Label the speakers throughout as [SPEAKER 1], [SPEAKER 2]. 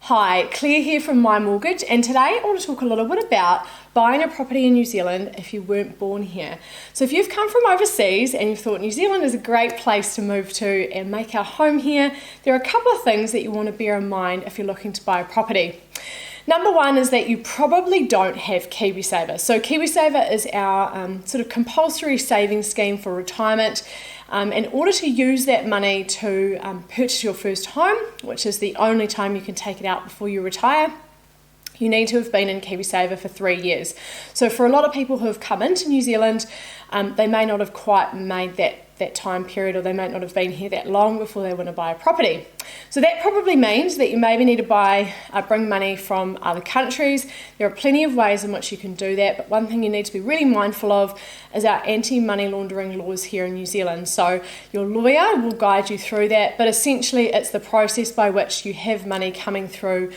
[SPEAKER 1] Hi, Claire here from My Mortgage, and today I want to talk a little bit about buying a property in New Zealand if you weren't born here. So if you've come from overseas and you've thought New Zealand is a great place to move to and make our home here, there are a couple of things that you want to bear in mind if you're looking to buy a property. Number one is that you probably don't have KiwiSaver. So KiwiSaver is our sort of compulsory savings scheme for retirement. In order to use that money to purchase your first home, which is the only time you can take it out before you retire, you need to have been in KiwiSaver for 3 years. So for a lot of people who have come into New Zealand, they may not have quite made that time period, or they might not have been here that long before they want to buy a property. So that probably means that you maybe need to bring money from other countries. There are plenty of ways in which you can do that, but one thing you need to be really mindful of is our anti-money laundering laws here in New Zealand. So your lawyer will guide you through that, but essentially it's the process by which you have money coming through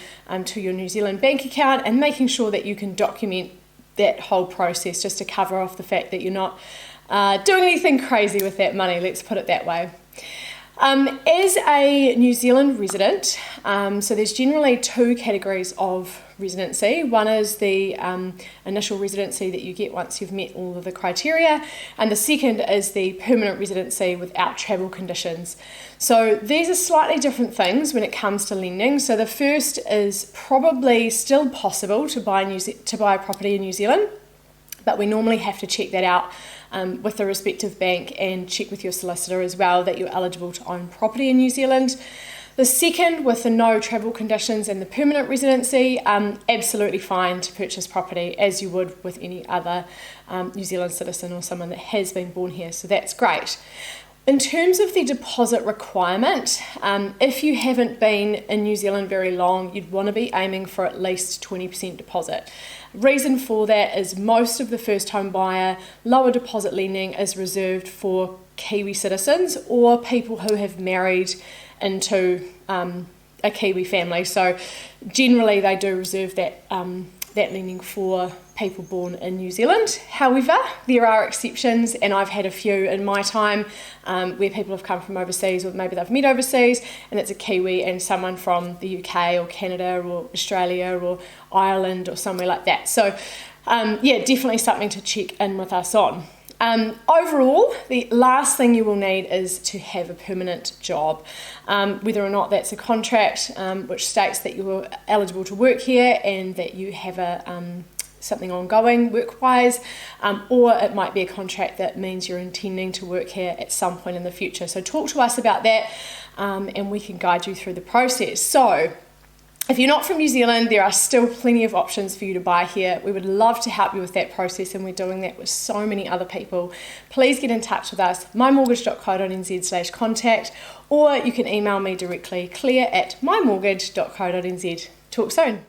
[SPEAKER 1] to your New Zealand bank account, and making sure that you can document that whole process just to cover off the fact that you're not doing anything crazy with that money, let's put it that way. As a New Zealand resident, so there's generally two categories of residency. One is the initial residency that you get once you've met all of the criteria, and the second is the permanent residency without travel conditions. So these are slightly different things when it comes to lending. So the first is probably still possible to buy a property in New Zealand, but we normally have to check that out with the respective bank and check with your solicitor as well that you're eligible to own property in New Zealand. The second, with the no travel conditions and the permanent residency, absolutely fine to purchase property as you would with any other New Zealand citizen or someone that has been born here, so that's great. In terms of the deposit requirement, if you haven't been in New Zealand very long, you'd want to be aiming for at least 20% deposit. Reason for that is most of the first home buyer lower deposit lending is reserved for Kiwi citizens or people who have married into a Kiwi family. So generally they do reserve that lending for people born in New Zealand. However, there are exceptions, and I've had a few in my time where people have come from overseas, or maybe they've met overseas, and it's a Kiwi and someone from the UK or Canada or Australia or Ireland or somewhere like that. So yeah, definitely something to check in with us on. Overall, the last thing you will need is to have a permanent job, whether or not that's a contract which states that you're eligible to work here and that you have something ongoing work-wise, or it might be a contract that means you're intending to work here at some point in the future. So talk to us about that and we can guide you through the process. So if you're not from New Zealand, there are still plenty of options for you to buy here. We would love to help you with that process, and we're doing that with so many other people. Please get in touch with us, mymortgage.co.nz/contact, or you can email me directly, claire@mymortgage.co.nz. Talk soon.